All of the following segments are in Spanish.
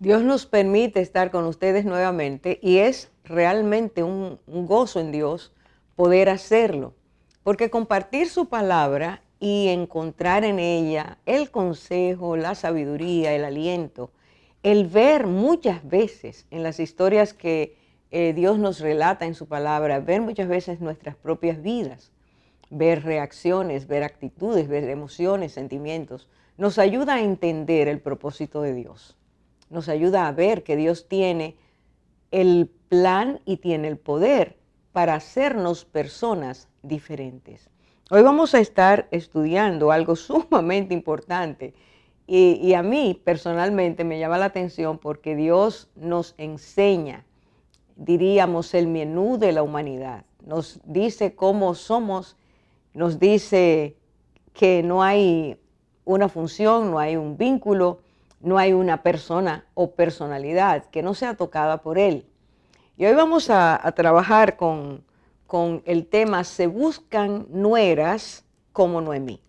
Dios nos permite estar con ustedes nuevamente y es realmente un gozo en Dios poder hacerlo, porque compartir su palabra y encontrar en ella el consejo, la sabiduría, el aliento, el ver muchas veces en las historias que Dios nos relata en su palabra, ver muchas veces nuestras propias vidas, ver reacciones, ver actitudes, ver emociones, sentimientos, nos ayuda a entender el propósito de Dios. Nos ayuda a ver que Dios tiene el plan y tiene el poder para hacernos personas diferentes. Hoy vamos a estar estudiando algo sumamente importante y a mí personalmente me llama la atención porque Dios nos enseña, diríamos, el menú de la humanidad. Nos dice cómo somos, nos dice que no hay una función, no hay un vínculo, no hay una persona o personalidad que no sea tocada por Él. Y hoy vamos a trabajar con el tema "Se buscan nueras como Noemí".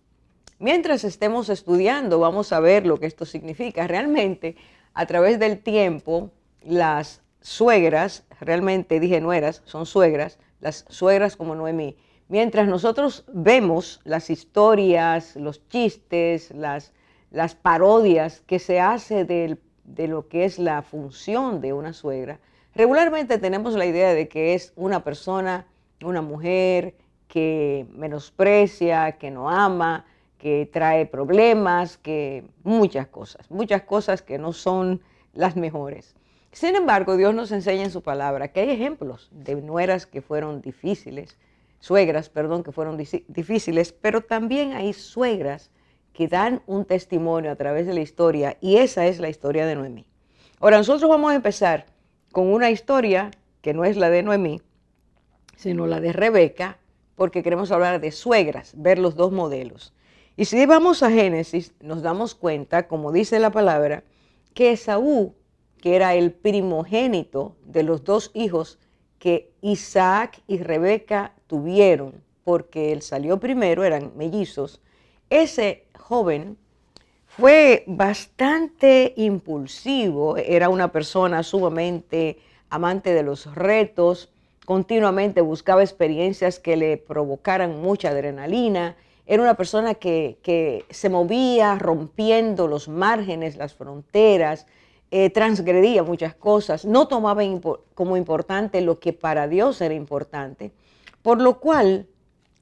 Mientras estemos estudiando, vamos a ver lo que esto significa. Realmente, a través del tiempo, las suegras, realmente dije nueras, son suegras, las suegras como Noemí. Mientras nosotros vemos las historias, los chistes, las parodias que se hace de lo que es la función de una suegra, regularmente tenemos la idea de que es una persona, una mujer que menosprecia, que no ama, que trae problemas, que muchas cosas que no son las mejores. Sin embargo, Dios nos enseña en su palabra que hay ejemplos de nueras que fueron difíciles, suegras, perdón, que fueron difíciles, pero también hay suegras que dan un testimonio a través de la historia y esa es la historia de Noemí. Ahora, nosotros vamos a empezar con una historia que no es la de Noemí, sino la de Rebeca, porque queremos hablar de suegras, ver los dos modelos. Y si vamos a Génesis, nos damos cuenta, como dice la palabra, que Esaú, que era el primogénito de los dos hijos que Isaac y Rebeca tuvieron, porque él salió primero, eran mellizos, ese joven fue bastante impulsivo, era una persona sumamente amante de los retos, continuamente buscaba experiencias que le provocaran mucha adrenalina, era una persona que se movía rompiendo los márgenes, las fronteras, transgredía muchas cosas, no tomaba como importante lo que para Dios era importante, por lo cual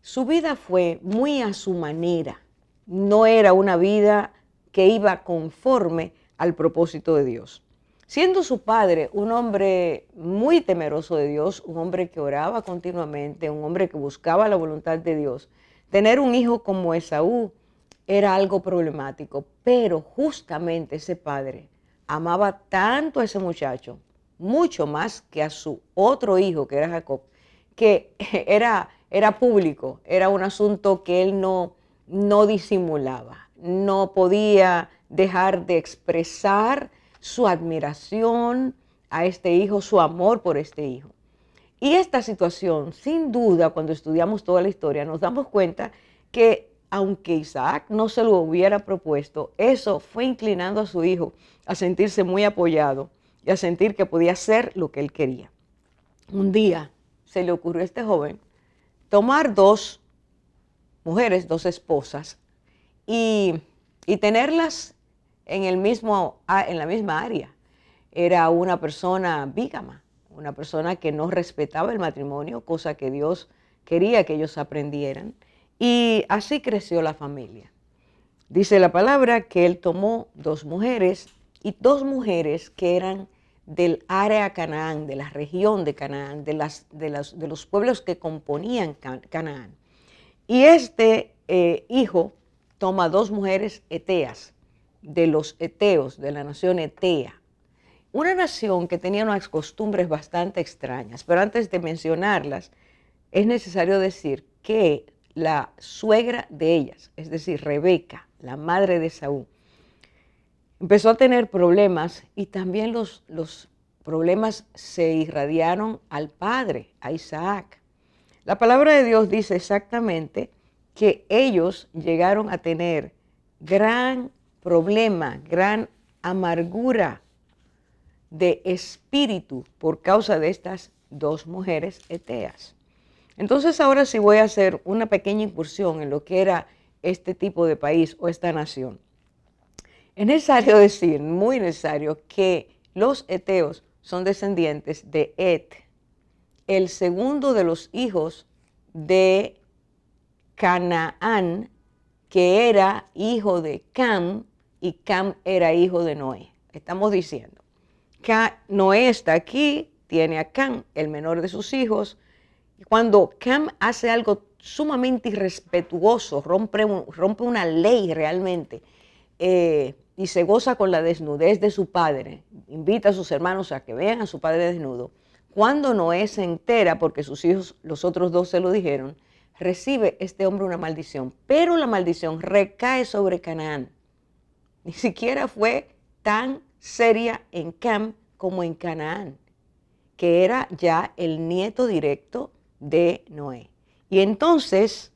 su vida fue muy a su manera, no era una vida que iba conforme al propósito de Dios. Siendo su padre un hombre muy temeroso de Dios, un hombre que oraba continuamente, un hombre que buscaba la voluntad de Dios, tener un hijo como Esaú era algo problemático, pero justamente ese padre amaba tanto a ese muchacho, mucho más que a su otro hijo, que era Jacob, que era público, era un asunto que él no disimulaba, no podía dejar de expresar su admiración a este hijo, su amor por este hijo. Y esta situación, sin duda, cuando estudiamos toda la historia, nos damos cuenta que aunque Isaac no se lo hubiera propuesto, eso fue inclinando a su hijo a sentirse muy apoyado y a sentir que podía hacer lo que él quería. Un día se le ocurrió a este joven tomar dos mujeres, dos esposas, y tenerlas en la misma área. Era una persona bígama, una persona que no respetaba el matrimonio, cosa que Dios quería que ellos aprendieran. Y así creció la familia. Dice la palabra que él tomó dos mujeres y dos mujeres que eran del área Canaán, de la región de Canaán, de los pueblos que componían Canaán. Y este hijo toma dos mujeres eteas, de los eteos, de la nación etea. Una nación que tenía unas costumbres bastante extrañas, pero antes de mencionarlas, es necesario decir que la suegra de ellas, es decir, Rebeca, la madre de Saúl, empezó a tener problemas y también los problemas se irradiaron al padre, a Isaac. La palabra de Dios dice exactamente que ellos llegaron a tener gran problema, gran amargura de espíritu por causa de estas dos mujeres eteas. Entonces ahora sí voy a hacer una pequeña incursión en lo que era este tipo de país o esta nación. Es necesario decir, muy necesario, que los eteos son descendientes de Et, el segundo de los hijos de Canaán, que era hijo de Cam, y Cam era hijo de Noé. Estamos diciendo que Noé está aquí, tiene a Cam, el menor de sus hijos. Cuando Cam hace algo sumamente irrespetuoso, rompe una ley realmente, y se goza con la desnudez de su padre, invita a sus hermanos a que vean a su padre desnudo. Cuando Noé se entera, porque sus hijos, los otros dos se lo dijeron, recibe este hombre una maldición, pero la maldición recae sobre Canaán. Ni siquiera fue tan seria en Cam como en Canaán, que era ya el nieto directo de Noé. Y entonces,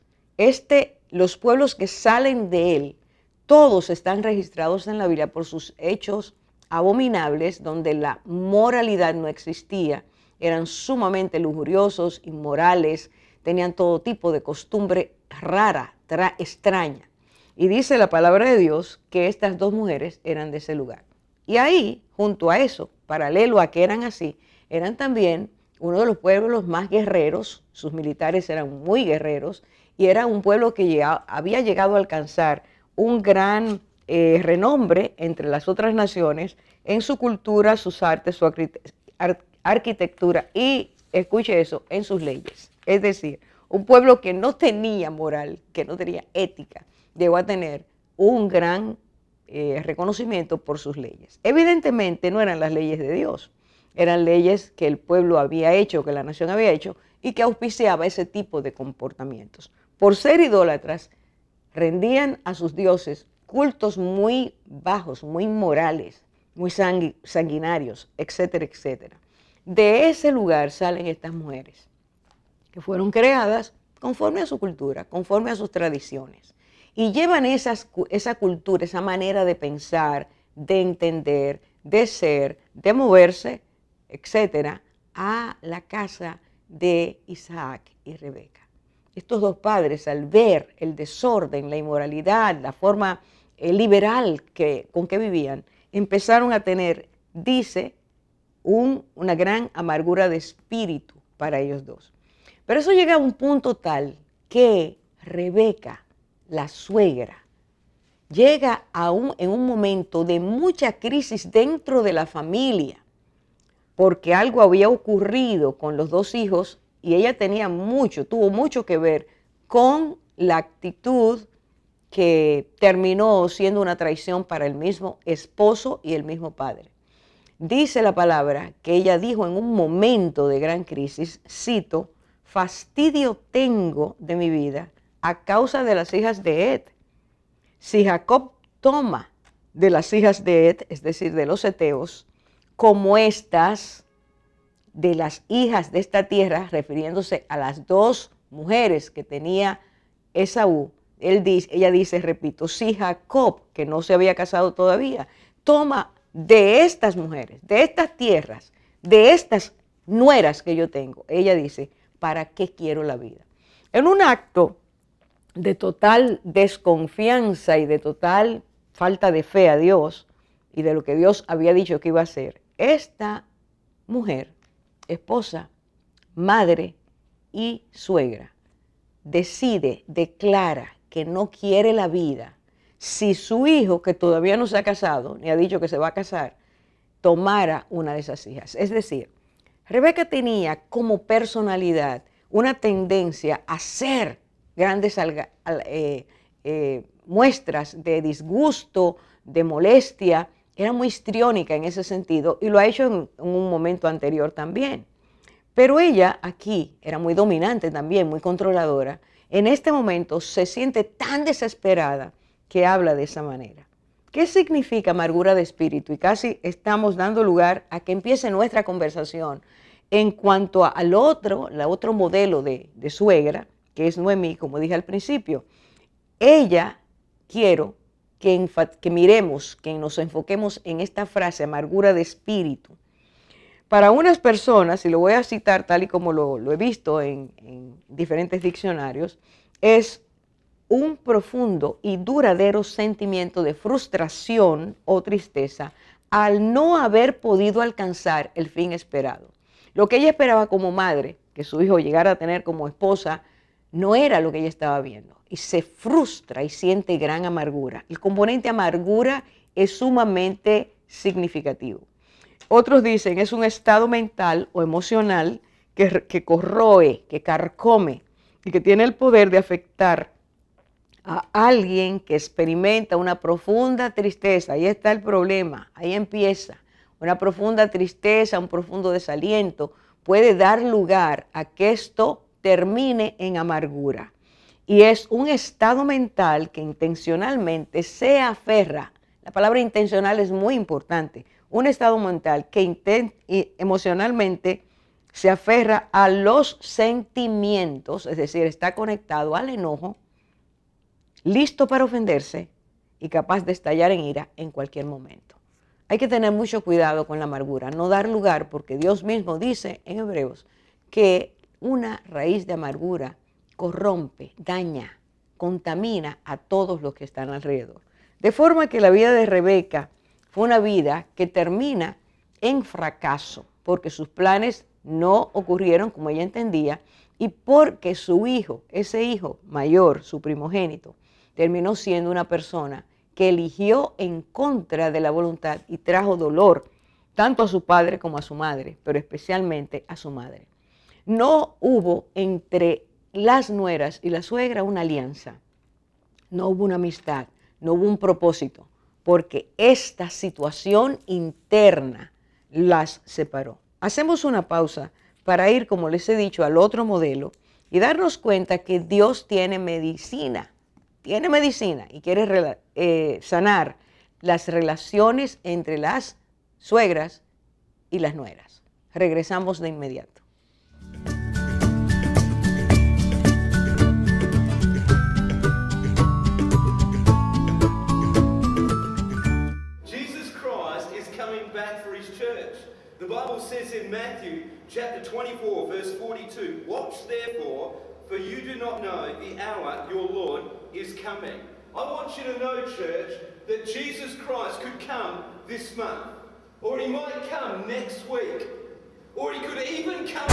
los pueblos que salen de él, todos están registrados en la Biblia por sus hechos abominables, donde la moralidad no existía, eran sumamente lujuriosos, inmorales, tenían todo tipo de costumbre rara, extraña. Y dice la palabra de Dios que estas dos mujeres eran de ese lugar. Y ahí, junto a eso, paralelo a que eran así, eran también uno de los pueblos más guerreros, sus militares eran muy guerreros, y era un pueblo que había llegado a alcanzar un gran renombre entre las otras naciones en su cultura, sus artes, su arquitectura y, escuche eso, en sus leyes. Es decir, un pueblo que no tenía moral, que no tenía ética, llegó a tener un gran reconocimiento por sus leyes. Evidentemente no eran las leyes de Dios, eran leyes que el pueblo había hecho, que la nación había hecho, y que auspiciaba ese tipo de comportamientos. Por ser idólatras, rendían a sus dioses cultos muy bajos, muy inmorales, muy sanguinarios, etcétera, etcétera. De ese lugar salen estas mujeres, que fueron creadas conforme a su cultura, conforme a sus tradiciones. Y llevan esa cultura, esa manera de pensar, de entender, de ser, de moverse, etcétera, a la casa de Isaac y Rebeca. Estos dos padres, al ver el desorden, la inmoralidad, la forma liberal con que vivían, empezaron a tener, dice, una gran amargura de espíritu para ellos dos. Pero eso llega a un punto tal que Rebeca, la suegra, llega en un momento de mucha crisis dentro de la familia, porque algo había ocurrido con los dos hijos y ella tuvo mucho que ver con la actitud que terminó siendo una traición para el mismo esposo y el mismo padre. Dice la palabra que ella dijo en un momento de gran crisis, cito, fastidio tengo de mi vida a causa de las hijas de Et. Si Jacob toma de las hijas de Et, es decir, de los heteos, como estas, de las hijas de esta tierra, refiriéndose a las dos mujeres que tenía Esaú, ella dice, repito, si Jacob, que no se había casado todavía, toma de estas mujeres, de estas tierras, de estas nueras que yo tengo, ella dice, ¿para qué quiero la vida? En un acto de total desconfianza y de total falta de fe a Dios y de lo que Dios había dicho que iba a hacer, esta mujer, esposa, madre y suegra, declara que no quiere la vida si su hijo, que todavía no se ha casado, ni ha dicho que se va a casar, tomara una de esas hijas. Es decir, Rebeca tenía como personalidad una tendencia a hacer grandes muestras de disgusto, de molestia. Era muy histriónica en ese sentido y lo ha hecho en un momento anterior también. Pero ella aquí era muy dominante también, muy controladora. En este momento se siente tan desesperada que habla de esa manera. ¿Qué significa amargura de espíritu? Y casi estamos dando lugar a que empiece nuestra conversación en cuanto al otro modelo de suegra, que es Noemí, como dije al principio. Ella, quiero que miremos, que nos enfoquemos en esta frase, amargura de espíritu, para unas personas, y lo voy a citar tal y como lo he visto en diferentes diccionarios, es un profundo y duradero sentimiento de frustración o tristeza al no haber podido alcanzar el fin esperado. Lo que ella esperaba como madre, que su hijo llegara a tener como esposa, no era lo que ella estaba viendo. Y se frustra y siente gran amargura. El componente amargura es sumamente significativo. Otros dicen es un estado mental o emocional que corroe, que carcome y que tiene el poder de afectar a alguien que experimenta una profunda tristeza. Ahí está el problema, ahí empieza. Una profunda tristeza, un profundo desaliento puede dar lugar a que esto termine en amargura. Y es un estado mental que intencionalmente se aferra. La palabra intencional es muy importante. Un estado mental que emocionalmente se aferra a los sentimientos, es decir, está conectado al enojo, listo para ofenderse y capaz de estallar en ira en cualquier momento. Hay que tener mucho cuidado con la amargura, no dar lugar, porque Dios mismo dice en Hebreos que una raíz de amargura corrompe, daña, contamina a todos los que están alrededor. De forma que la vida de Rebeca fue una vida que termina en fracaso, porque sus planes no ocurrieron como ella entendía y porque su hijo, ese hijo mayor, su primogénito, terminó siendo una persona que eligió en contra de la voluntad y trajo dolor tanto a su padre como a su madre, pero especialmente a su madre. No hubo entre las nueras y la suegra una alianza, no hubo una amistad, no hubo un propósito, porque esta situación interna las separó. Hacemos una pausa para ir, como les he dicho, al otro modelo y darnos cuenta que Dios tiene medicina y quiere sanar las relaciones entre las suegras y las nueras. Regresamos de inmediato. Jesus Christ is coming back for his church. The Bible says in Matthew chapter 24 verse 42, "Watch therefore, for you do not know the hour your Lord is coming." I want you to know, church, that Jesus Christ could come this month, or he might come next week, or he could even come...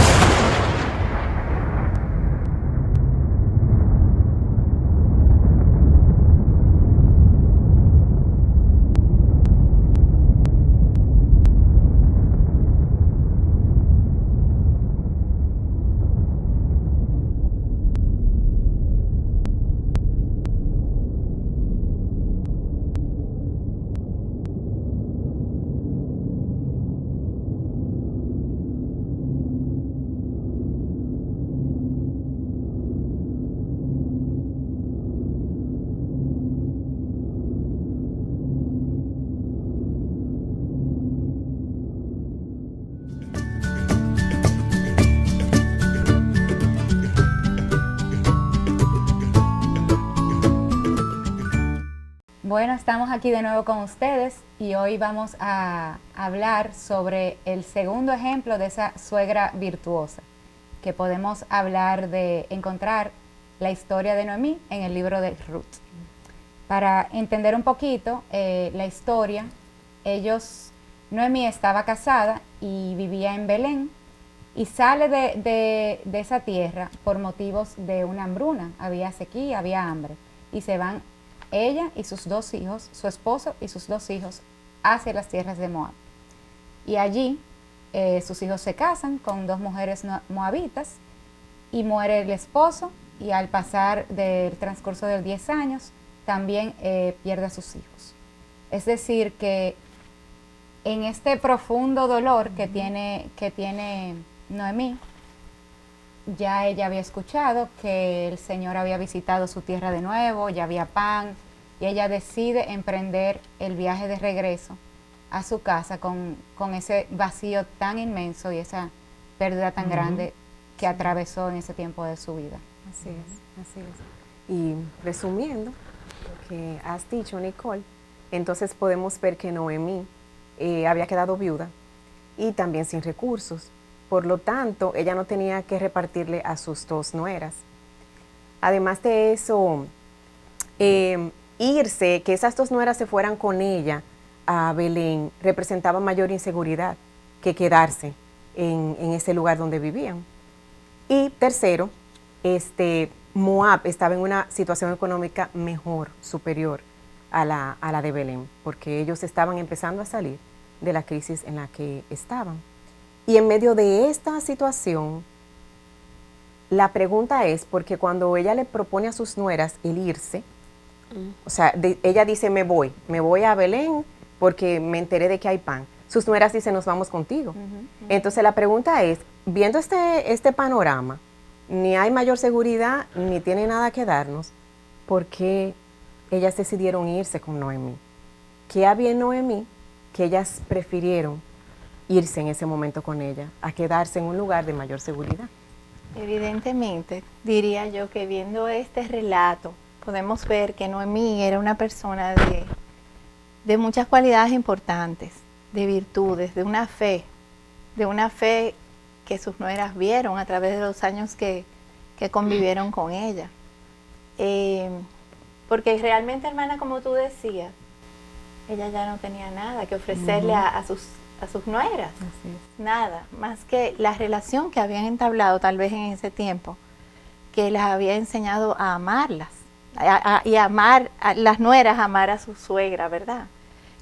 Bueno, estamos aquí de nuevo con ustedes y hoy vamos a hablar sobre el segundo ejemplo de esa suegra virtuosa, que podemos hablar de encontrar la historia de Noemí en el libro de Ruth. Para entender un poquito la historia, Noemí estaba casada y vivía en Belén y sale de esa tierra por motivos de una hambruna, había sequía, había hambre, y se van ella y sus dos hijos, su esposo y sus dos hijos, hacia las tierras de Moab. Y allí sus hijos se casan con dos mujeres moabitas y muere el esposo, y al pasar del transcurso de 10 años también pierde a sus hijos. Es decir, que en este profundo dolor que tiene Noemí, ya ella había escuchado que el Señor había visitado su tierra de nuevo, ya había pan, y ella decide emprender el viaje de regreso a su casa con ese vacío tan inmenso y esa pérdida tan grande que atravesó en ese tiempo de su vida. Así es. Y resumiendo lo que has dicho, Nicole, entonces podemos ver que Noemí había quedado viuda y también sin recursos. Por lo tanto, ella no tenía que repartirle a sus 2 nueras. Además de eso, irse, que esas 2 nueras se fueran con ella a Belén, representaba mayor inseguridad que quedarse en ese lugar donde vivían. Y tercero, Moab estaba en una situación económica mejor, superior a la de Belén, porque ellos estaban empezando a salir de la crisis en la que estaban. Y en medio de esta situación, la pregunta es, porque cuando ella le propone a sus nueras el irse, o sea, ella dice, me voy a Belén porque me enteré de que hay pan. Sus nueras dicen, nos vamos contigo. Entonces la pregunta es, viendo este panorama, ni hay mayor seguridad, ni tiene nada que darnos, ¿por qué ellas decidieron irse con Noemí? ¿Qué había en Noemí que ellas prefirieron irse en ese momento con ella, a quedarse en un lugar de mayor seguridad? Evidentemente, diría yo que viendo este relato, podemos ver que Noemí era una persona de muchas cualidades importantes, de virtudes, de una fe que sus nueras vieron a través de los años que convivieron con ella. Porque realmente, hermana, como tú decías, ella ya no tenía nada que ofrecerle a sus nueras, nada, más que la relación que habían entablado tal vez en ese tiempo, que las había enseñado a amarlas, y amar a las nueras, amar a su suegra, ¿verdad?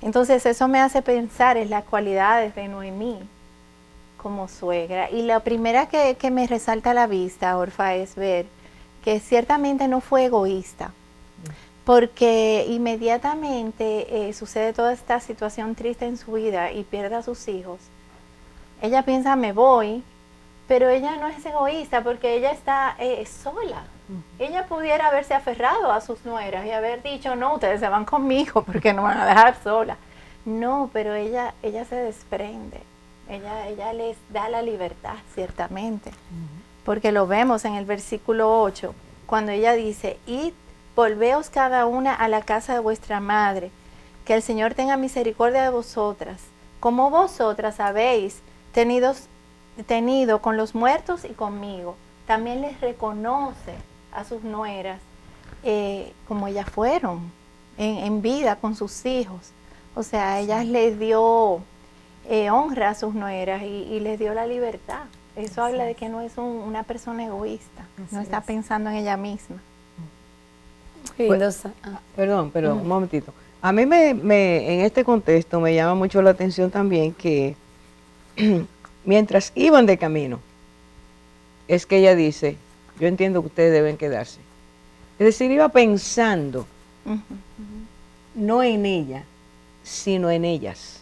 Entonces eso me hace pensar en las cualidades de Noemí como suegra. Y la primera que me resalta a la vista, Orfa, es ver que ciertamente no fue egoísta, porque inmediatamente sucede toda esta situación triste en su vida y pierde a sus hijos. Ella piensa, me voy, pero ella no es egoísta porque ella está sola. Ella pudiera haberse aferrado a sus nueras y haber dicho, no, ustedes se van conmigo porque no van a dejar sola. No, pero ella se desprende. Ella les da la libertad, ciertamente. Porque lo vemos en el versículo 8, cuando ella dice, id, volveos cada una a la casa de vuestra madre, que el Señor tenga misericordia de vosotras, como vosotras habéis tenido con los muertos y conmigo. También les reconoce a sus nueras como ellas fueron en vida con sus hijos. O sea, ellas les dio honra a sus nueras y les dio la libertad. Eso habla de que no es una persona egoísta, no está pensando en ella misma. Perdón, un momentito. A mí en este contexto me llama mucho la atención también que mientras iban de camino, es que ella dice, yo entiendo que ustedes deben quedarse. Es decir, iba pensando no en ella, sino en ellas.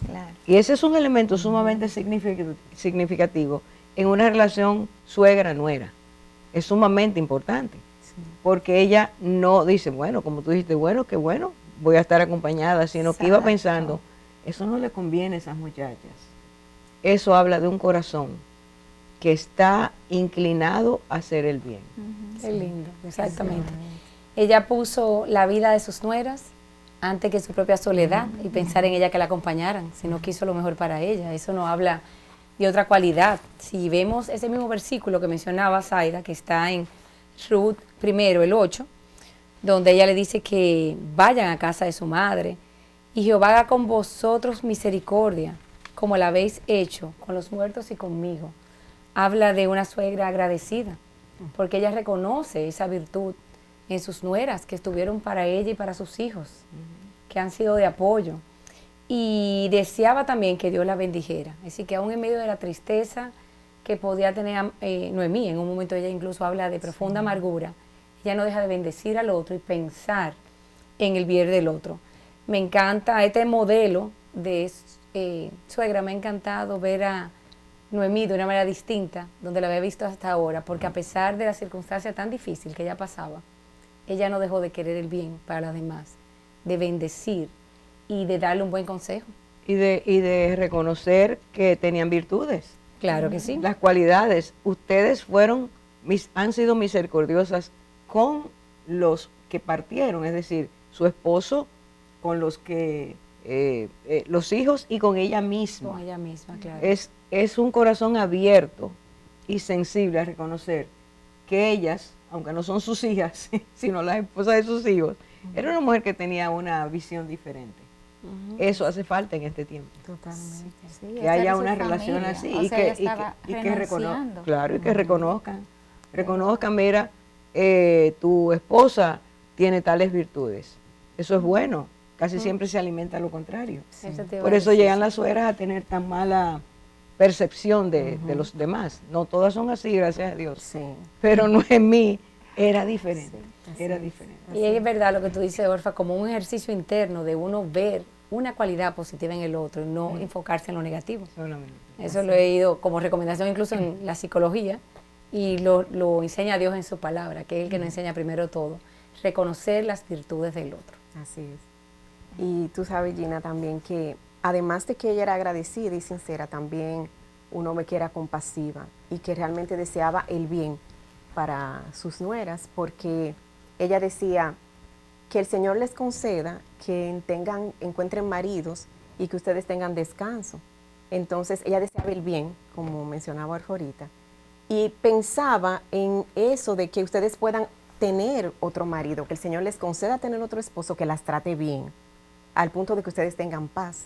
Claro. Y ese es un elemento sumamente significativo en una relación suegra-nuera. Es sumamente importante. Porque ella no dice, bueno, como tú dijiste, bueno, qué bueno, voy a estar acompañada, sino que iba pensando, eso no le conviene a esas muchachas. Eso habla de un corazón que está inclinado a hacer el bien. Qué lindo, exactamente. Ella puso la vida de sus nueras antes que su propia soledad y pensar en ella que la acompañaran, sino quiso lo mejor para ella. Eso nos habla de otra cualidad. Si vemos ese mismo versículo que mencionaba Zaida, que está en Ruth primero, el 8, donde ella le dice que vayan a casa de su madre y Jehová haga con vosotros misericordia, como la habéis hecho con los muertos y conmigo. Habla de una suegra agradecida, porque ella reconoce esa virtud en sus nueras que estuvieron para ella y para sus hijos, que han sido de apoyo. Y deseaba también que Dios la bendijera. Es decir, que aún en medio de la tristeza que podía tener Noemí, en un momento ella incluso habla de profunda amargura, ella no deja de bendecir al otro y pensar en el bien del otro. Me encanta este modelo de suegra, me ha encantado ver a Noemí de una manera distinta, donde la había visto hasta ahora, porque a pesar de la circunstancia tan difícil que ella pasaba, ella no dejó de querer el bien para las demás, de bendecir y de darle un buen consejo. Y de reconocer que tenían virtudes. Claro que sí. Las cualidades. Ustedes han sido misericordiosas con los que partieron, es decir, su esposo con los que los hijos y con ella misma. Con ella misma, claro. Es un corazón abierto y sensible a reconocer que ellas, aunque no son sus hijas, sino las esposas de sus hijos, era una mujer que tenía una visión diferente. Eso hace falta en este tiempo. Totalmente. Sí, Que esa haya era su una relación familia. así O y sea, que, ella y que, estaba y que renunciando. claro, y que reconozcan, mira, tu esposa tiene tales virtudes. Eso es bueno. Casi siempre se alimenta lo contrario. Eso te iba Por a eso decir, llegan las suegras a tener tan mala percepción de los demás. No todas son así, gracias a Dios. Sí. Pero Noemí era diferente. Era diferente. Y es verdad lo que tú dices, Orfa, como un ejercicio interno de uno ver una cualidad positiva en el otro y no enfocarse en lo negativo. Solamente. Eso lo he ido como recomendación incluso en la psicología y lo enseña Dios en su palabra, que es el que nos enseña primero todo, reconocer las virtudes del otro. Así es. Y tú sabes, Gina, también que además de que ella era agradecida y sincera, también un hombre que era compasiva y que realmente deseaba el bien para sus nueras, porque ella decía que el Señor les conceda que encuentren maridos y que ustedes tengan descanso. Entonces ella deseaba el bien, como mencionaba Orfa ahorita, y pensaba en eso de que ustedes puedan tener otro marido, que el Señor les conceda tener otro esposo que las trate bien, al punto de que ustedes tengan paz.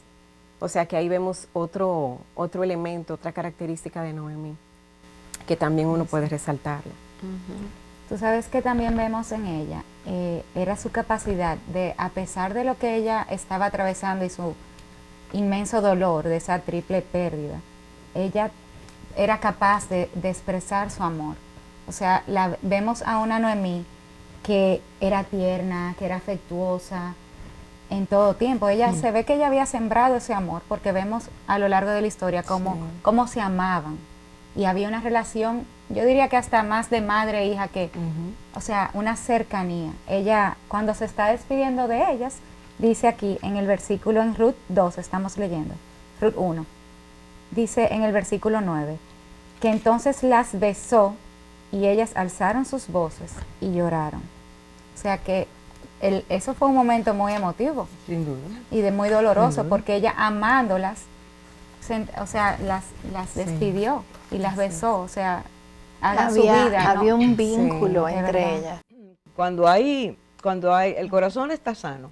O sea que ahí vemos otro elemento, otra característica de Noemí, que también uno puede resaltarla. Tú sabes que también vemos en ella, era su capacidad de, a pesar de lo que ella estaba atravesando y su inmenso dolor de esa triple pérdida, ella era capaz de expresar su amor. O sea, vemos a una Noemí que era tierna, que era afectuosa en todo tiempo. Ella se ve que ella había sembrado ese amor, porque vemos a lo largo de la historia cómo se amaban. Y había una relación, yo diría que hasta más de madre e hija que, o sea, una cercanía. Ella, cuando se está despidiendo de ellas, dice aquí en el versículo, en Ruth 2, estamos leyendo, Ruth 1, dice en el versículo 9, que entonces las besó y ellas alzaron sus voces y lloraron. O sea que eso fue un momento muy emotivo. Sin duda. Y de muy doloroso, porque ella amándolas, o sea, las despidió y las besó, o sea, hagan su vida. Había ¿no? un vínculo Sí, entre de verdad. ellas. Cuando hay, el corazón está sano.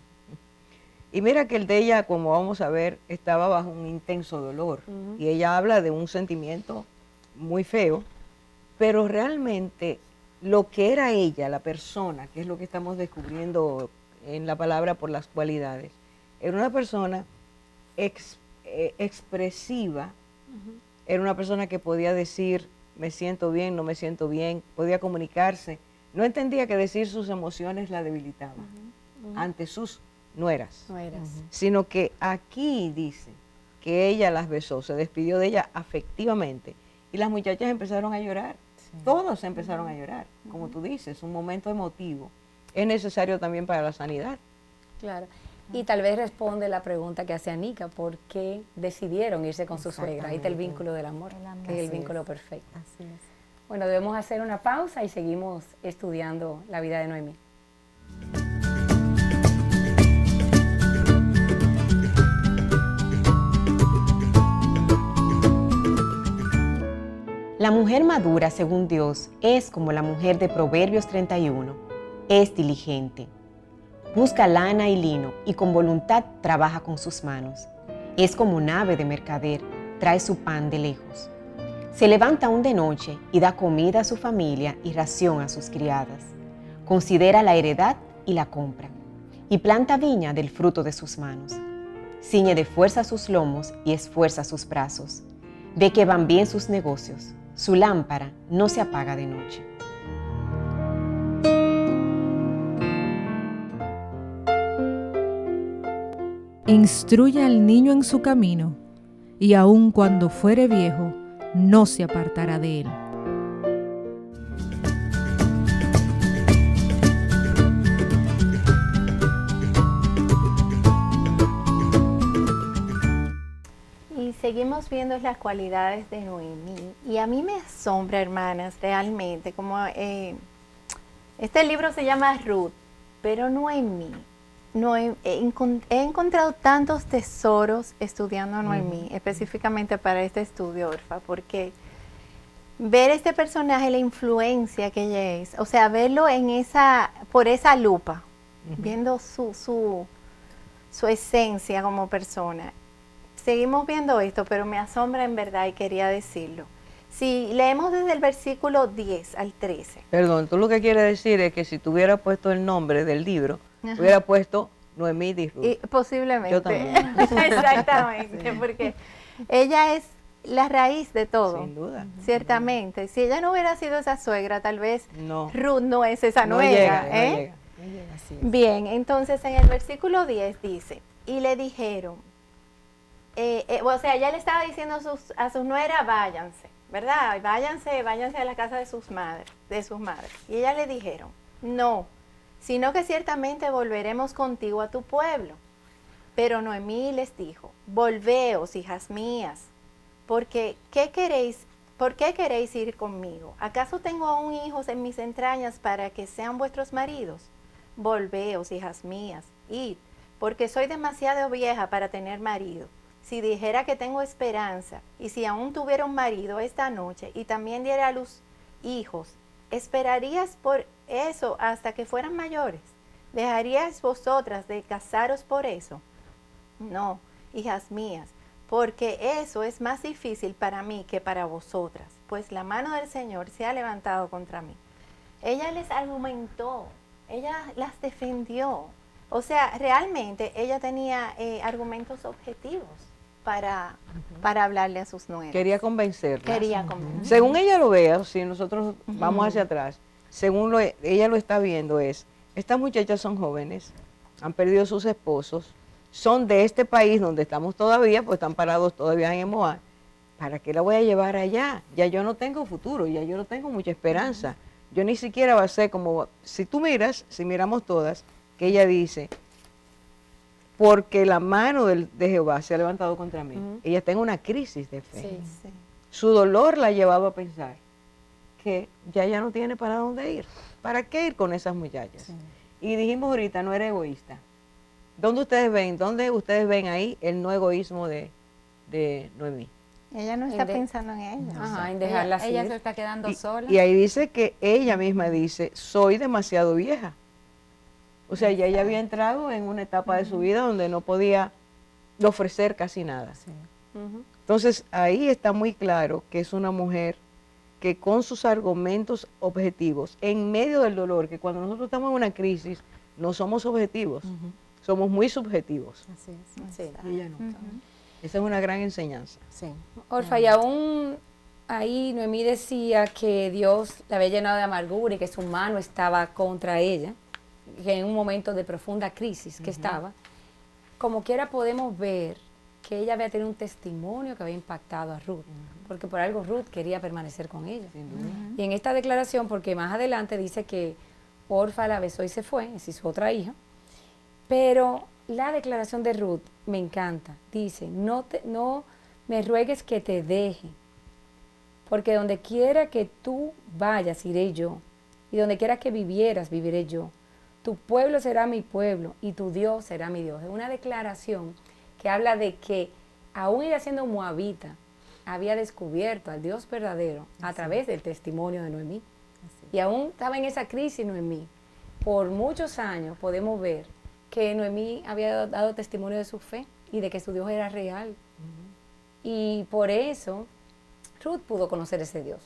Y mira que el de ella, como vamos a ver, estaba bajo un intenso dolor. Y ella habla de un sentimiento muy feo, pero realmente lo que era ella, la persona, que es lo que estamos descubriendo en la palabra por las cualidades, era una persona expresiva, era una persona que podía decir, me siento bien, no me siento bien, podía comunicarse, no entendía que decir sus emociones la debilitaba ante sus nueras, sino que aquí dice que ella las besó, se despidió de ella afectivamente y las muchachas empezaron a llorar. Todos empezaron a llorar, como tú dices, un momento emotivo. Es necesario también para la sanidad. Claro. Y tal vez responde la pregunta que hace Anika, ¿por qué decidieron irse con su suegra? Ahí está el vínculo del amor, que es el vínculo perfecto. Así es. Bueno, debemos hacer una pausa y seguimos estudiando la vida de Noemí. La mujer madura, según Dios, es como la mujer de Proverbios 31. Es diligente. Busca lana y lino y con voluntad trabaja con sus manos. Es como un ave de mercader, trae su pan de lejos. Se levanta aún de noche y da comida a su familia y ración a sus criadas. Considera la heredad y la compra. Y planta viña del fruto de sus manos. Ciñe de fuerza sus lomos y esfuerza sus brazos. Ve que van bien sus negocios. Su lámpara no se apaga de noche. Instruye al niño en su camino, y aun cuando fuere viejo, no se apartará de él. Y seguimos viendo las cualidades de Noemí. Y a mí me asombra, hermanas, realmente, como este libro se llama Ruth, pero Noemí no he encontrado tantos tesoros estudiando a Noemí, específicamente para este estudio, Orfa, porque ver este personaje, la influencia que ella es, o sea, verlo por esa lupa, viendo su esencia como persona. Seguimos viendo esto, pero me asombra en verdad y quería decirlo. Si leemos desde el versículo 10 al 13. Perdón, tú lo que quieres decir es que si tú hubieras puesto el nombre del libro, hubiera puesto Noemí y Ruth. Posiblemente. Yo también. Exactamente, porque ella es la raíz de todo. Sin duda. Ciertamente. Si ella no hubiera sido esa suegra, tal vez No. Ruth no es esa No nuera. llega, no ¿eh? llega. Así es. Bien, entonces en el versículo 10 dice, y le dijeron, o sea, ella le estaba diciendo a sus nueras, váyanse, ¿verdad? Váyanse a la casa de sus madres. Y ella le dijeron, no, sino que ciertamente volveremos contigo a tu pueblo. Pero Noemí les dijo, volveos, hijas mías, porque ¿por qué queréis ir conmigo? ¿Acaso tengo aún hijos en mis entrañas para que sean vuestros maridos? Volveos, hijas mías, id, porque soy demasiado vieja para tener marido. Si dijera que tengo esperanza, y si aún tuviera un marido esta noche, y también diera a luz hijos, ¿esperarías por eso hasta que fueran mayores? ¿Dejaríais vosotras de casaros por eso? No, hijas mías, porque eso es más difícil para mí que para vosotras, pues la mano del Señor se ha levantado contra mí. Ella les argumentó, ella las defendió. O sea, realmente ella tenía argumentos objetivos para hablarle a sus nueras. Quería convencerla. Quería convencer. Según ella lo vea, si nosotros vamos hacia atrás, según ella lo está viendo es, estas muchachas son jóvenes, han perdido sus esposos, son de este país donde estamos todavía, pues están parados todavía en Moab. ¿Para qué la voy a llevar allá? Ya yo no tengo futuro, ya yo no tengo mucha esperanza. Yo ni siquiera va a ser como, si tú miras, si miramos todas, que ella dice, porque la mano de Jehová se ha levantado contra mí. Ella está en una crisis de fe. Sí. Su dolor la ha llevado a pensar que ya no tiene para dónde ir. ¿Para qué ir con esas muchachas? Sí. Y dijimos ahorita, no era egoísta. ¿Dónde ustedes ven ahí el no egoísmo de Noemí? Ella no está pensando en ella. Ajá, en dejarla así. Ella se está quedando sola. Y ahí dice que ella misma dice, soy demasiado vieja. O sea, ya ella había entrado en una etapa de su vida donde no podía ofrecer casi nada. Sí. Entonces, ahí está muy claro que es una mujer que con sus argumentos objetivos, en medio del dolor, que cuando nosotros estamos en una crisis, no somos objetivos, somos muy subjetivos. Así es. Sí. Y ella no. Esa es una gran enseñanza. Sí. Orfa, y aún ahí Noemí decía que Dios la había llenado de amargura y que su mano estaba contra ella, que en un momento de profunda crisis que estaba, como quiera podemos ver que ella había tenido un testimonio que había impactado a Ruth, porque por algo Ruth quería permanecer con ella. Y en esta declaración, porque más adelante dice que Orfa la besó y se fue, es decir, su otra hija, pero la declaración de Ruth me encanta, dice, no me ruegues que te deje, porque donde quiera que tú vayas, iré yo, y donde quiera que vivieras, viviré yo. Tu pueblo será mi pueblo y tu Dios será mi Dios. Es una declaración que habla de que aún ella siendo moabita, había descubierto al Dios verdadero a través del testimonio de Noemí. Y aún estaba en esa crisis Noemí. Por muchos años podemos ver que Noemí había dado testimonio de su fe y de que su Dios era real. Y por eso Ruth pudo conocer ese Dios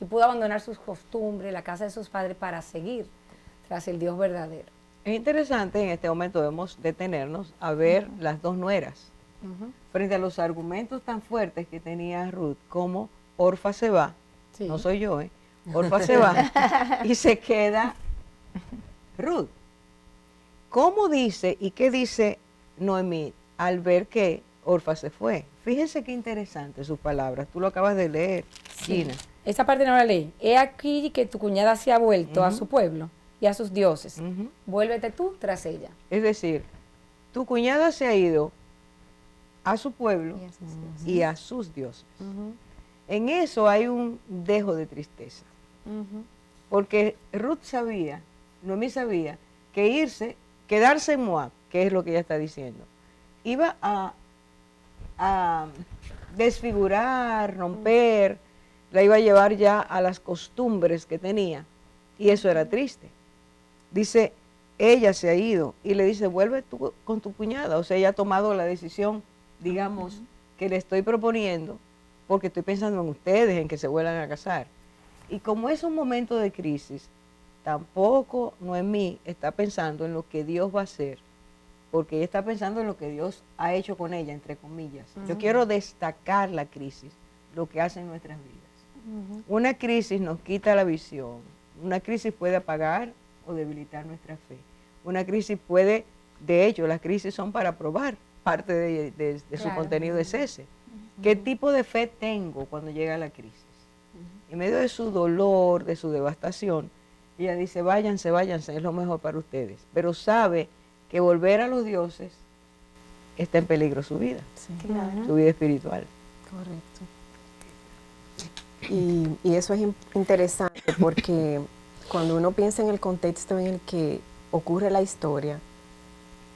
y pudo abandonar sus costumbres, la casa de sus padres para seguir tras el Dios verdadero. Es interesante, en este momento debemos detenernos a ver las dos nueras, frente a los argumentos tan fuertes que tenía Ruth, como Orfa se va, no soy yo, Orfa se va y se queda Ruth. ¿Cómo dice y qué dice Noemí al ver que Orfa se fue? Fíjense qué interesante sus palabras, tú lo acabas de leer, Gina. Esa parte no la leí. He aquí que tu cuñada se ha vuelto a su pueblo y a sus dioses. Vuélvete tú tras ella. Es decir, tu cuñada se ha ido a su pueblo y a sus dioses. En eso hay un dejo de tristeza. Porque Ruth sabía, Noemí sabía, que quedarse en Moab, qué es lo que ella está diciendo. Iba a desfigurar, romper, la iba a llevar ya a las costumbres que tenía, y eso era triste. Dice, ella se ha ido y le dice, vuelve tú con tu cuñada. O sea, ella ha tomado la decisión, digamos, que le estoy proponiendo, porque estoy pensando en ustedes, en que se vuelvan a casar. Y como es un momento de crisis, tampoco Noemí está pensando en lo que Dios va a hacer, porque ella está pensando en lo que Dios ha hecho con ella, entre comillas. Yo quiero destacar la crisis, lo que hace en nuestras vidas. Una crisis nos quita la visión, una crisis puede apagar o debilitar nuestra fe. Una crisis puede, de hecho, las crisis son para probar, parte de su contenido es ese. ¿Qué tipo de fe tengo cuando llega la crisis? En medio de su dolor, de su devastación, ella dice, váyanse, váyanse, es lo mejor para ustedes. Pero sabe que volver a los dioses está en peligro su vida, su vida espiritual. Correcto. Y eso es interesante porque cuando uno piensa en el contexto en el que ocurre la historia,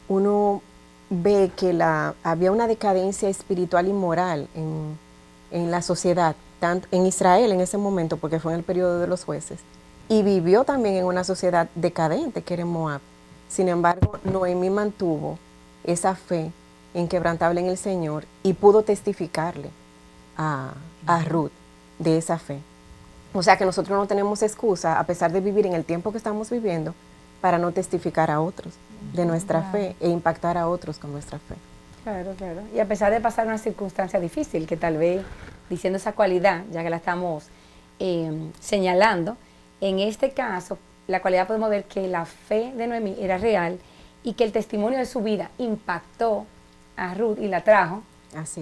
uno ve que había una decadencia espiritual y moral en la sociedad, tanto en Israel en ese momento, porque fue en el periodo de los jueces, y vivió también en una sociedad decadente que era Moab. Sin embargo, Noemí mantuvo esa fe inquebrantable en el Señor y pudo testificarle a Ruth de esa fe. O sea que nosotros no tenemos excusa, a pesar de vivir en el tiempo que estamos viviendo, para no testificar a otros de nuestra fe e impactar a otros con nuestra fe. Claro, claro. Y a pesar de pasar una circunstancia difícil, que tal vez, diciendo esa cualidad, ya que la estamos señalando, en este caso, la cualidad podemos ver que la fe de Noemí era real y que el testimonio de su vida impactó a Ruth y la trajo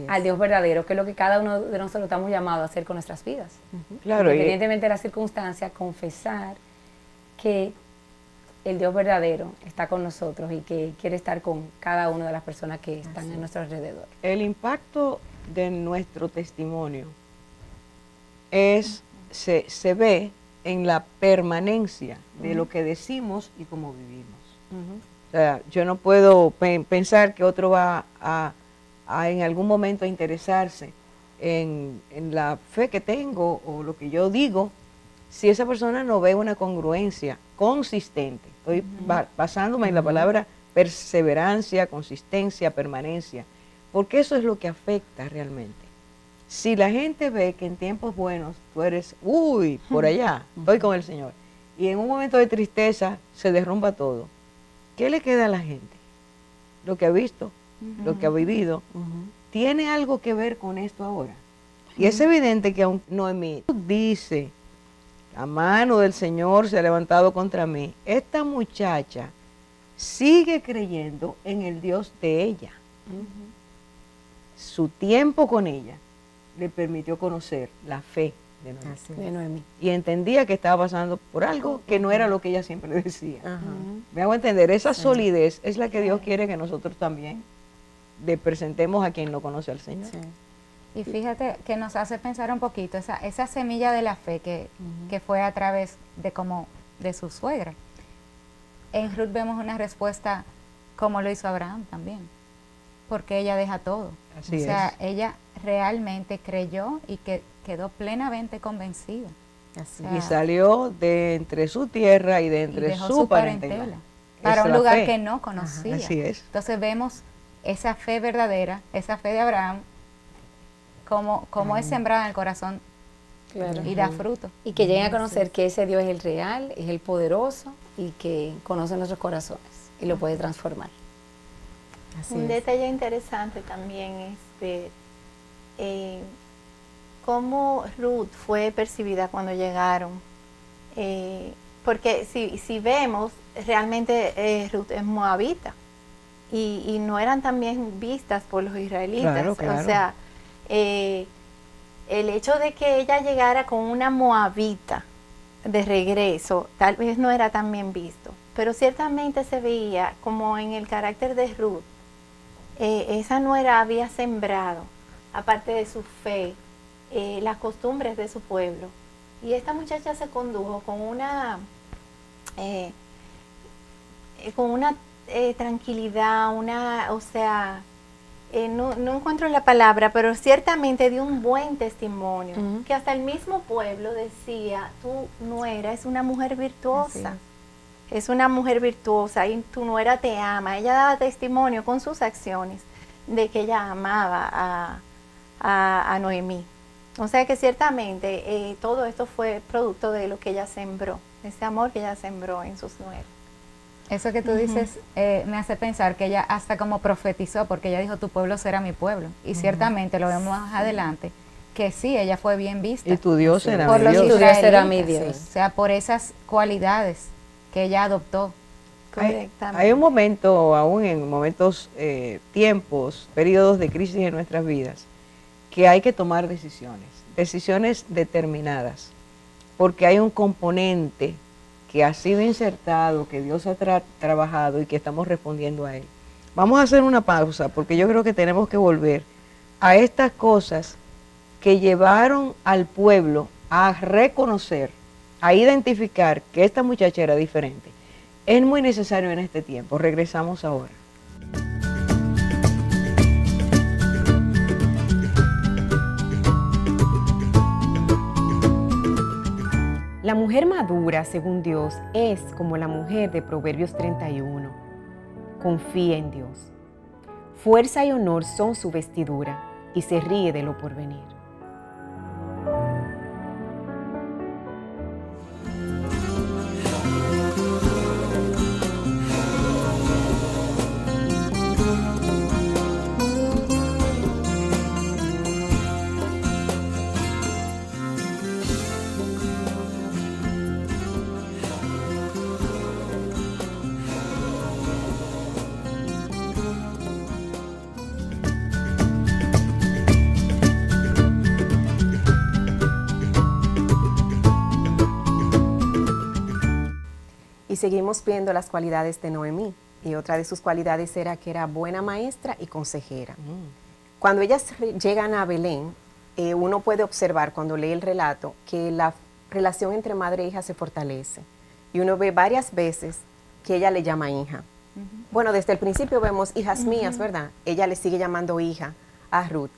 al Dios verdadero, que es lo que cada uno de nosotros estamos llamados a hacer con nuestras vidas. Claro, independientemente de la circunstancia, confesar que el Dios verdadero está con nosotros y que quiere estar con cada una de las personas que están a nuestro alrededor. El impacto de nuestro testimonio se ve en la permanencia de lo que decimos y cómo vivimos. O sea, yo no puedo pensar que otro va a en algún momento a interesarse en la fe que tengo o lo que yo digo, si esa persona no ve una congruencia consistente. Estoy basándome en la palabra perseverancia, consistencia, permanencia, porque eso es lo que afecta realmente. Si la gente ve que en tiempos buenos tú eres, por allá, estoy con el Señor, y en un momento de tristeza se derrumba todo, ¿qué le queda a la gente? Lo que ha visto, lo que ha vivido, tiene algo que ver con esto ahora. Y es evidente que aunque Noemí dice, la mano del Señor se ha levantado contra mí, esta muchacha sigue creyendo en el Dios de ella. Su tiempo con ella le permitió conocer la fe de Noemí. Y entendía que estaba pasando por algo que no era lo que ella siempre decía. Me hago entender, esa solidez es la que Dios quiere que nosotros también le presentemos a quien no conoce al Señor. Y fíjate que nos hace pensar un poquito esa semilla de la fe que fue a través de su suegra. En Ruth vemos una respuesta como lo hizo Abraham también, porque ella deja todo. Ella realmente creyó y que quedó plenamente convencida. Y salió de entre su tierra y de entre su parentela. Para un lugar que no conocía. Así es. Entonces vemos esa fe verdadera, esa fe de Abraham, como es sembrada en el corazón y da fruto. Y que lleguen a conocer que ese Dios es el real, es el poderoso y que conoce nuestros corazones y lo puede transformar. Un detalle interesante también es ver cómo Ruth fue percibida cuando llegaron. Porque si vemos, realmente Ruth es moabita y no eran tan bien vistas por los israelitas. Claro. O sea, el hecho de que ella llegara con una moabita de regreso, tal vez no era tan bien visto, pero ciertamente se veía como en el carácter de Ruth, esa nuera había sembrado, aparte de su fe, las costumbres de su pueblo. Y esta muchacha se condujo con una tranquilidad, o sea, no encuentro la palabra, pero ciertamente dio un buen testimonio, que hasta el mismo pueblo decía, tu nuera es una mujer virtuosa, es una mujer virtuosa y tu nuera te ama. Ella daba testimonio con sus acciones de que ella amaba a Noemí. O sea que ciertamente todo esto fue producto de lo que ella sembró, ese amor que ella sembró en sus nueras. Eso que tú dices me hace pensar que ella hasta como profetizó, porque ella dijo, tu pueblo será mi pueblo. Y ciertamente lo vemos más adelante, que sí, ella fue bien vista. Y tu Dios será por mi los Dios. Tu Dios será mi israelitas, Dios. O sea, por esas cualidades que ella adoptó. Correctamente. Hay un momento, aún en momentos, tiempos, periodos de crisis en nuestras vidas, que hay que tomar decisiones determinadas, porque hay un componente que ha sido insertado, que Dios ha trabajado y que estamos respondiendo a él. Vamos a hacer una pausa, porque yo creo que tenemos que volver a estas cosas que llevaron al pueblo a reconocer, a identificar que esta muchacha era diferente. Es muy necesario en este tiempo. Regresamos ahora. La mujer madura, según Dios, es como la mujer de Proverbios 31. Confía en Dios. Fuerza y honor son su vestidura y se ríe de lo porvenir. Y seguimos viendo las cualidades de Noemí. Y otra de sus cualidades era que era buena maestra y consejera. Cuando ellas llegan a Belén, uno puede observar cuando lee el relato que la relación entre madre e hija se fortalece. Y uno ve varias veces que ella le llama hija. Bueno, desde el principio vemos hijas mías, ¿verdad? Ella le sigue llamando hija a Ruth.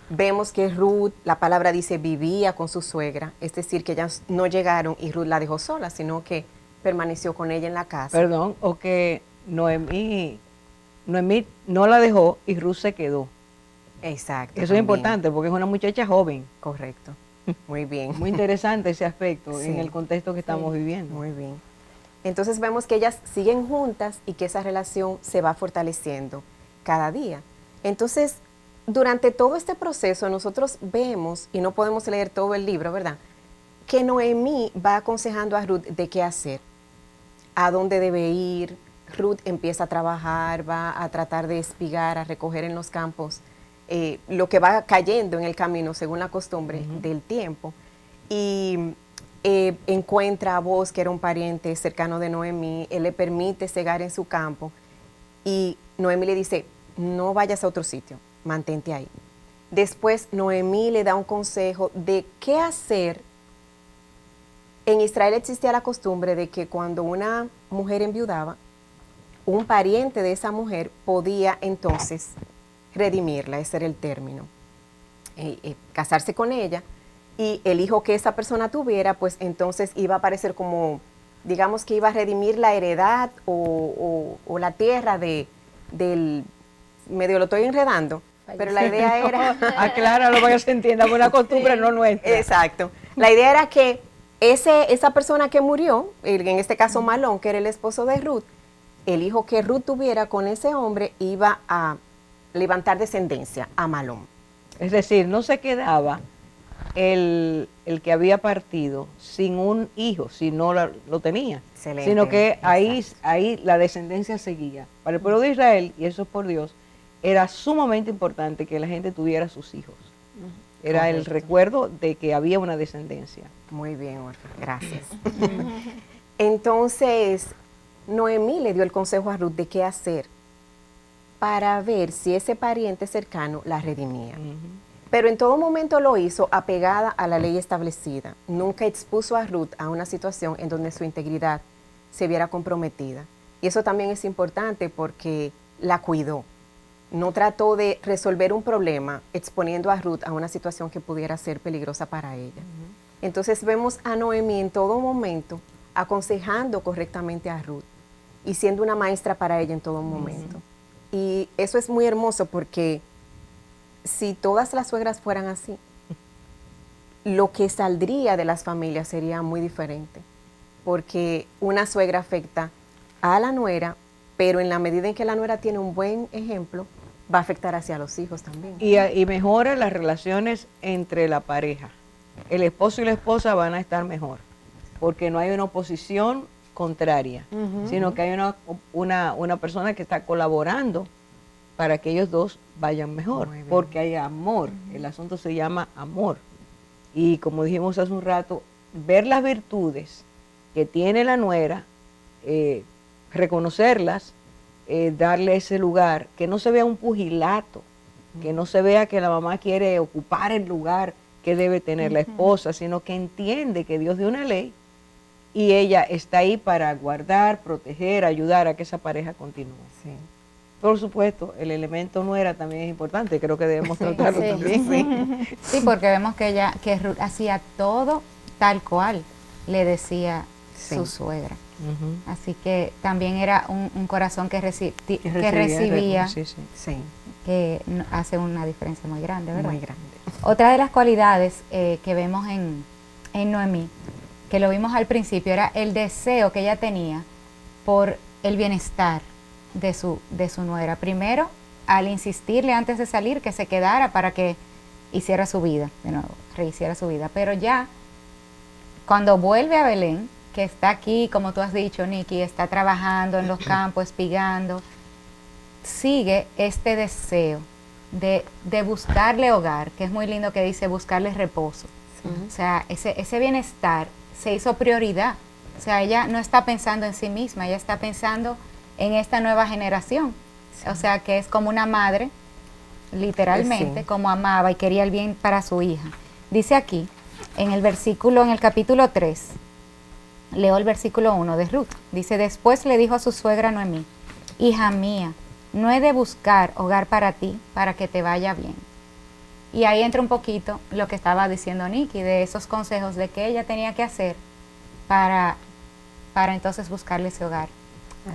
Vemos que Ruth, la palabra dice, vivía con su suegra, es decir, que ellas no llegaron y Ruth la dejó sola, sino que permaneció con ella en la casa. Perdón, o que Noemí no la dejó y Ruth se quedó. Exacto. Eso es también. importante porque es una muchacha joven. Correcto. Muy bien. Muy interesante ese aspecto Sí. en el contexto que estamos viviendo. Muy bien. Entonces vemos que ellas siguen juntas y que esa relación se va fortaleciendo cada día. Entonces, durante todo este proceso nosotros vemos, y no podemos leer todo el libro, ¿verdad?, que Noemí va aconsejando a Ruth de qué hacer, a dónde debe ir. Ruth empieza a trabajar, va a tratar de espigar, a recoger en los campos lo que va cayendo en el camino según la costumbre del tiempo. Y encuentra a Boaz, que era un pariente cercano de Noemí. Él le permite cegar en su campo y Noemí le dice, no vayas a otro sitio, mantente ahí. Después Noemí le da un consejo de qué hacer. En Israel existía la costumbre de que cuando una mujer enviudaba, un pariente de esa mujer podía entonces redimirla, ese era el término, casarse con ella, y el hijo que esa persona tuviera, pues entonces iba a aparecer como, digamos que iba a redimir la heredad o la tierra del, medio lo estoy enredando, pero la idea era... Acláralo para que se entienda, una costumbre no nuestra. Exacto. La idea era que esa persona que murió, en este caso Malón, que era el esposo de Ruth, el hijo que Ruth tuviera con ese hombre iba a levantar descendencia a Malón. Es decir, no se quedaba el que había partido sin un hijo, si no lo tenía, Excelente, sino que ahí exacto. la descendencia seguía. Para el pueblo de Israel, y eso es por Dios, era sumamente importante que la gente tuviera sus hijos. Era el Correcto. recuerdo de que había una descendencia. Muy bien, Orfe, gracias. Entonces, Noemí le dio el consejo a Ruth de qué hacer para ver si ese pariente cercano la redimía. Pero en todo momento lo hizo apegada a la ley establecida. Nunca expuso a Ruth a una situación en donde su integridad se viera comprometida. Y eso también es importante porque la cuidó. No trató de resolver un problema exponiendo a Ruth a una situación que pudiera ser peligrosa para ella. Entonces vemos a Noemí en todo momento aconsejando correctamente a Ruth y siendo una maestra para ella en todo momento. Y eso es muy hermoso porque si todas las suegras fueran así, lo que saldría de las familias sería muy diferente, porque una suegra afecta a la nuera, pero en la medida en que la nuera tiene un buen ejemplo, va a afectar hacia los hijos también. Y mejora las relaciones entre la pareja. El esposo y la esposa van a estar mejor, porque no hay una oposición contraria, sino que hay una persona que está colaborando para que ellos dos vayan mejor, porque hay amor. El asunto se llama amor. Y como dijimos hace un rato, ver las virtudes que tiene la nuera, reconocerlas, darle ese lugar, que no se vea un pugilato, que no se vea que la mamá quiere ocupar el lugar que debe tener la esposa, sino que entiende que Dios dio una ley y ella está ahí para guardar, proteger, ayudar a que esa pareja continúe. Sí. Por supuesto, el elemento nuera también es importante, creo que debemos tratarlo también. Sí, porque vemos que Ruth hacía todo tal cual le decía su suegra. Así que también era un corazón que recibía, que hace una diferencia muy grande, ¿verdad? Muy grande. Otra de las cualidades que vemos en Noemí, que lo vimos al principio, era el deseo que ella tenía por el bienestar de su nuera. Primero, al insistirle antes de salir que se quedara para que hiciera su vida, de nuevo, rehiciera su vida. Pero ya, cuando vuelve a Belén, que está aquí, como tú has dicho, Nikki, está trabajando en los campos, espigando, sigue este deseo de buscarle hogar, que es muy lindo que dice buscarle reposo. O sea, ese bienestar se hizo prioridad. O sea, ella no está pensando en sí misma, ella está pensando en esta nueva generación. O sea, que es como una madre, literalmente, como amaba y quería el bien para su hija. Dice aquí, en el capítulo 3, leo el versículo 1 de Ruth. Dice, después le dijo a su suegra Noemí, hija mía, no he de buscar hogar para ti, para que te vaya bien. Y ahí entra un poquito lo que estaba diciendo Nikki, de esos consejos de que ella tenía que hacer para entonces buscarle ese hogar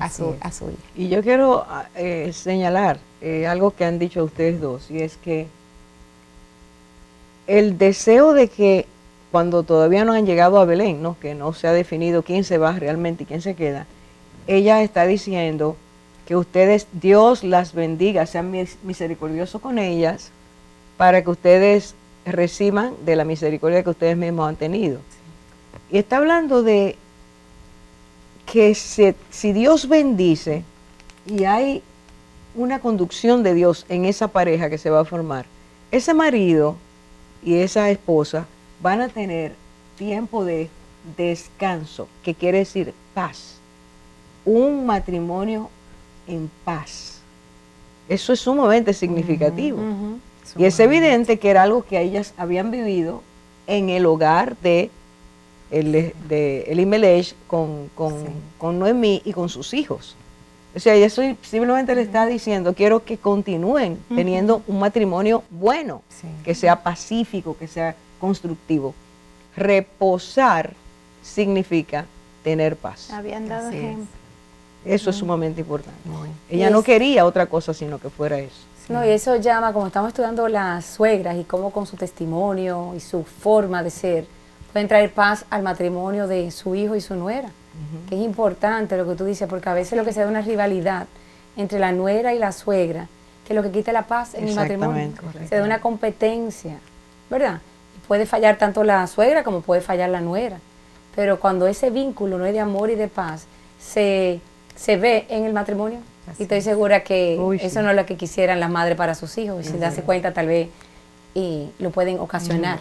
a su hija. Y yo quiero señalar algo que han dicho ustedes dos, y es que el deseo de que cuando todavía no han llegado a Belén, ¿no? Que no se ha definido quién se va realmente y quién se queda, ella está diciendo que ustedes, Dios las bendiga, sean misericordiosos con ellas, para que ustedes reciban de la misericordia que ustedes mismos han tenido. Y está hablando de que si Dios bendice y hay una conducción de Dios en esa pareja que se va a formar, ese marido y esa esposa van a tener tiempo de descanso, que quiere decir paz, un matrimonio en paz. Eso es sumamente significativo. Y es evidente que era algo que ellas habían vivido en el hogar de Elimelech con Noemí y con sus hijos. O sea, ella simplemente le está diciendo, quiero que continúen teniendo un matrimonio bueno, que sea pacífico, que sea constructivo. Reposar significa tener paz. Habían dado ejemplo. Eso es sumamente importante. Ella no quería otra cosa sino que fuera eso. No, y eso llama, como estamos estudiando las suegras y cómo con su testimonio y su forma de ser pueden traer paz al matrimonio de su hijo y su nuera, que es importante lo que tú dices, porque a veces lo que se da una rivalidad entre la nuera y la suegra, que es lo que quita la paz en el matrimonio, se da una competencia, ¿verdad? Y puede fallar tanto la suegra como puede fallar la nuera, pero cuando ese vínculo no es de amor y de paz, se ve en el matrimonio. Y estoy segura que eso no es lo que quisieran las madres para sus hijos. Y si darse cuenta, tal vez lo pueden ocasionar.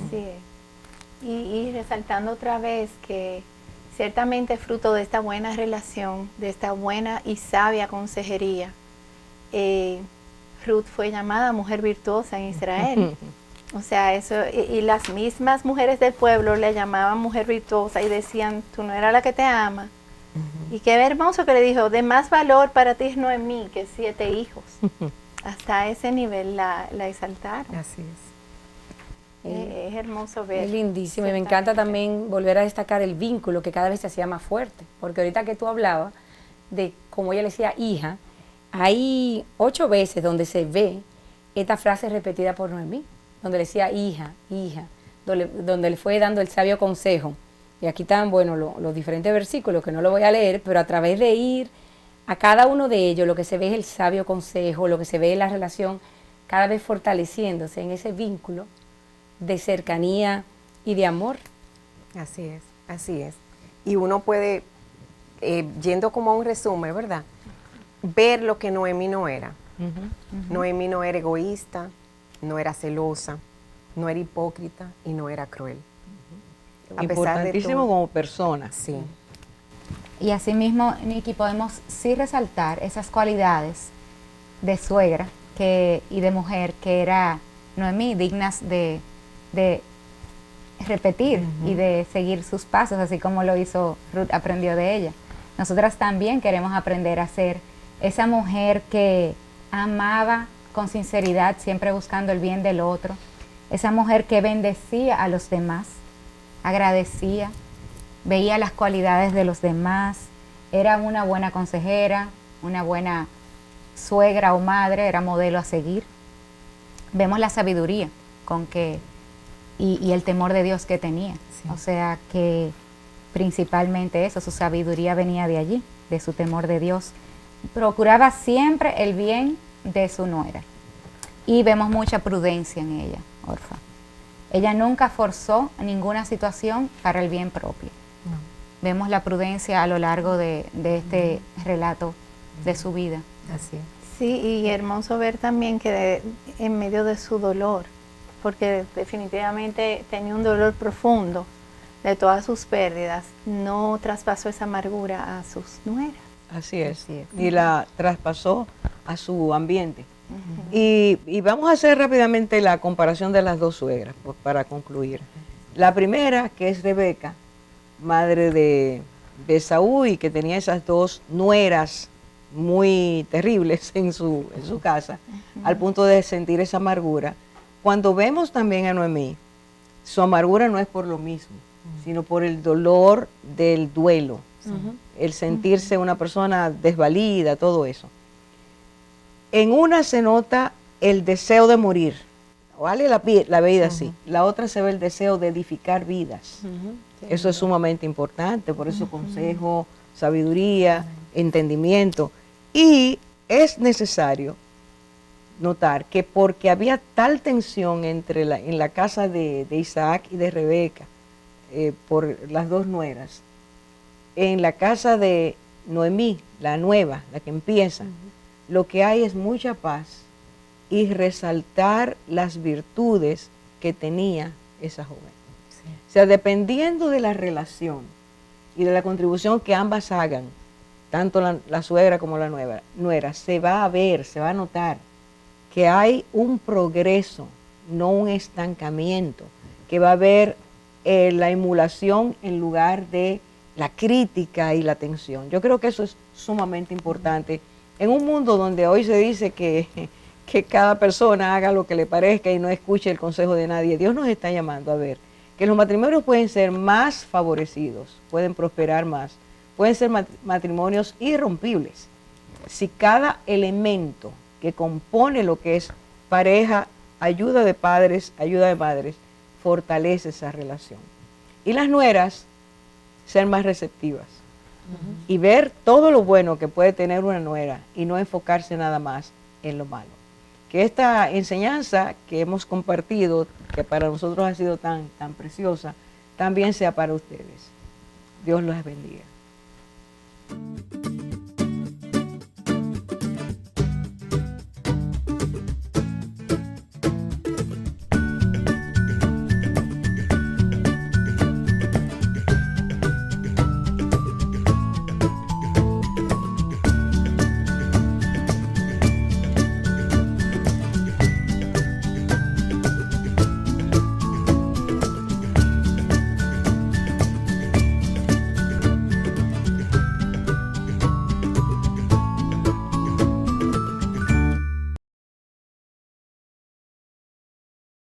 Así es. Y resaltando otra vez que ciertamente fruto de esta buena relación, de esta buena y sabia consejería, Ruth fue llamada mujer virtuosa en Israel. O sea, eso, y las mismas mujeres del pueblo le llamaban mujer virtuosa y decían, tú no eras la que te ama. Y qué hermoso que le dijo, de más valor para ti es Noemí que 7 hijos. Hasta ese nivel la exaltaron. Así es. Es hermoso ver. Es lindísimo y me encanta también volver a destacar el vínculo que cada vez se hacía más fuerte, porque ahorita que tú hablabas de cómo ella le decía hija, hay 8 veces donde se ve esta frase repetida por Noemí, donde le decía hija, hija, donde le fue dando el sabio consejo. Y aquí están, bueno, los diferentes versículos que no lo voy a leer, pero a través de ir a cada uno de ellos, lo que se ve es el sabio consejo, lo que se ve es la relación cada vez fortaleciéndose en ese vínculo de cercanía y de amor. Así es, así es. Y uno puede, yendo como a un resumen, ¿verdad? Ver lo que Noemí no era. Noemí no era egoísta, no era celosa, no era hipócrita y no era cruel. A pesar de Importantísimo todo, como persona. sí, Y asimismo, Nikki, podemos sí resaltar esas cualidades de suegra y de mujer que era Noemí, dignas de repetir y de seguir sus pasos, así como lo hizo Ruth, aprendió de ella. Nosotras también queremos aprender a ser esa mujer que amaba con sinceridad, siempre buscando el bien del otro, esa mujer que bendecía a los demás, agradecía, veía las cualidades de los demás, era una buena consejera, una buena suegra o madre, era modelo a seguir. Vemos la sabiduría con que y el temor de Dios que tenía. Sí. O sea que principalmente eso, su sabiduría venía de allí, de su temor de Dios. Procuraba siempre el bien de su nuera. Y vemos mucha prudencia en ella, Orfa. Ella nunca forzó ninguna situación para el bien propio. No. Vemos la prudencia a lo largo de este relato de su vida. así es. Sí, y hermoso ver también que en medio de su dolor, porque definitivamente tenía un dolor profundo de todas sus pérdidas, no traspasó esa amargura a sus nueras. Así es. Así es. Y la traspasó a su ambiente. Y vamos a hacer rápidamente la comparación de las dos suegras, pues, para concluir. La primera, que es Rebeca, madre de Esaú, y que tenía esas dos nueras muy terribles en su casa, al punto de sentir esa amargura. Cuando vemos también a Noemí, su amargura no es por lo mismo, sino por el dolor del duelo, el sentirse una persona desvalida, todo eso. En una se nota el deseo de morir, ¿vale? La vida así. La otra se ve el deseo de edificar vidas. Eso es sumamente importante, por eso consejo, sabiduría, entendimiento. Y es necesario notar que porque había tal tensión en la casa de Isaac y de Rebeca, por las dos nueras, en la casa de Noemí, la nueva, la que empieza, lo que hay es mucha paz y resaltar las virtudes que tenía esa joven. Sí. O sea, dependiendo de la relación y de la contribución que ambas hagan, tanto la suegra como la nuera, se va a ver, se va a notar que hay un progreso, no un estancamiento, que va a haber la emulación en lugar de la crítica y la tensión. Yo creo que eso es sumamente importante en un mundo donde hoy se dice que cada persona haga lo que le parezca y no escuche el consejo de nadie. Dios nos está llamando a ver que los matrimonios pueden ser más favorecidos, pueden prosperar más, pueden ser matrimonios irrompibles si cada elemento que compone lo que es pareja, ayuda de padres, ayuda de madres, fortalece esa relación. Y las nueras, ser más receptivas y ver todo lo bueno que puede tener una nuera y no enfocarse nada más en lo malo. Que esta enseñanza que hemos compartido, que para nosotros ha sido tan preciosa, también sea para ustedes. Dios los bendiga.